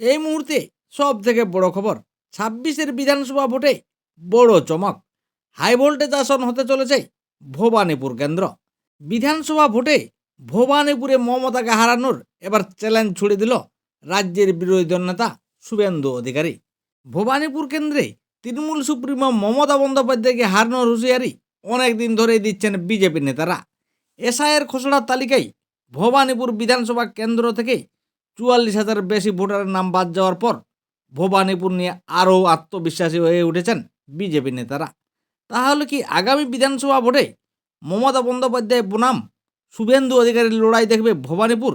এই মুহূর্তে সব থেকে বড় খবর, ২৬-এর বিধানসভা ভোটে বড় চমক। হাই ভোল্টেজ আসন হতে চলেছে ভবানীপুর কেন্দ্র। বিধানসভা ভোটে ভবানীপুরে মমতাকে হারানোর এবার চ্যালেঞ্জ ছুড়ে দিল রাজ্যের বিরোধী দলনেতা শুভেন্দু অধিকারী। ভবানীপুর কেন্দ্রে তৃণমূল সুপ্রিমো মমতা বন্দ্যোপাধ্যায়কে হারানোর হুঁশিয়ারি অনেকদিন ধরেই দিচ্ছেন বিজেপি নেতারা। এসআইয়ের খসড়ার তালিকায় ভবানীপুর বিধানসভা কেন্দ্র থেকে ৪৪,০০০ বেশি ভোটারের নাম বাদ যাওয়ার পর ভবানীপুর নিয়ে আরও আত্মবিশ্বাসী হয়ে উঠেছেন বিজেপি নেতারা। তাহলে কি আগামী বিধানসভা ভোটে মমতা বন্দ্যোপাধ্যায় বনাম শুভেন্দু অধিকারীর লড়াই দেখবে ভবানীপুর?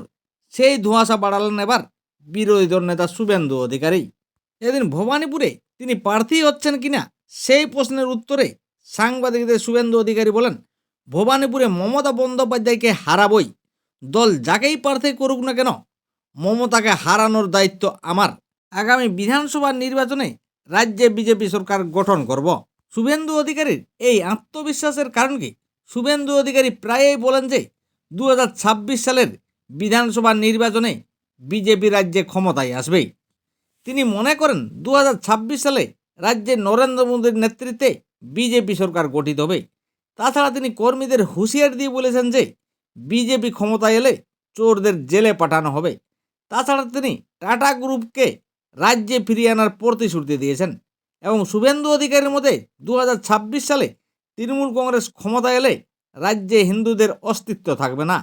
সেই ধোঁয়াশা বাড়ালেন এবার বিরোধী দল নেতা শুভেন্দু অধিকারী। এদিন ভবানীপুরে তিনি প্রার্থী হচ্ছেন কিনা সেই প্রশ্নের উত্তরে সাংবাদিকদের শুভেন্দু অধিকারী বলেন, ভবানীপুরে মমতা বন্দ্যোপাধ্যায়কে হারাবই। দল যাকেই প্রার্থী করুক না কেন, মমতাকে হারানোর দায়িত্ব আমার। আগামী বিধানসভা নির্বাচনে রাজ্যে বিজেপি সরকার গঠন করব। শুভেন্দু অধিকারীর এই আত্মবিশ্বাসের কারণ কি? শুভেন্দু অধিকারী প্রায়ই বলেন যে ২০২৬ সালের বিধানসভা নির্বাচনে বিজেপি রাজ্যে ক্ষমতায় আসবেই। তিনি মনে করেন ২০২৬ সালে রাজ্যে নরেন্দ্র মোদীর নেতৃত্বে বিজেপি সরকার গঠিত হবে। তাছাড়া তিনি কর্মীদের হুঁশিয়ারি দিয়ে বলেছেন যে বিজেপি ক্ষমতায় এলে চোরদের জেলে পাঠানো হবে। তাছাড়া তিনি টাটা গ্রুপকে রাজ্যে ফিরিয়ে আনার প্রতিশ্রুতি দিয়েছেন এবং শুভেন্দু অধিকারীর মতে ২০২৬ সালে তৃণমূল কংগ্রেস ক্ষমতায় এলে রাজ্যে হিন্দুদের অস্তিত্ব থাকবে না।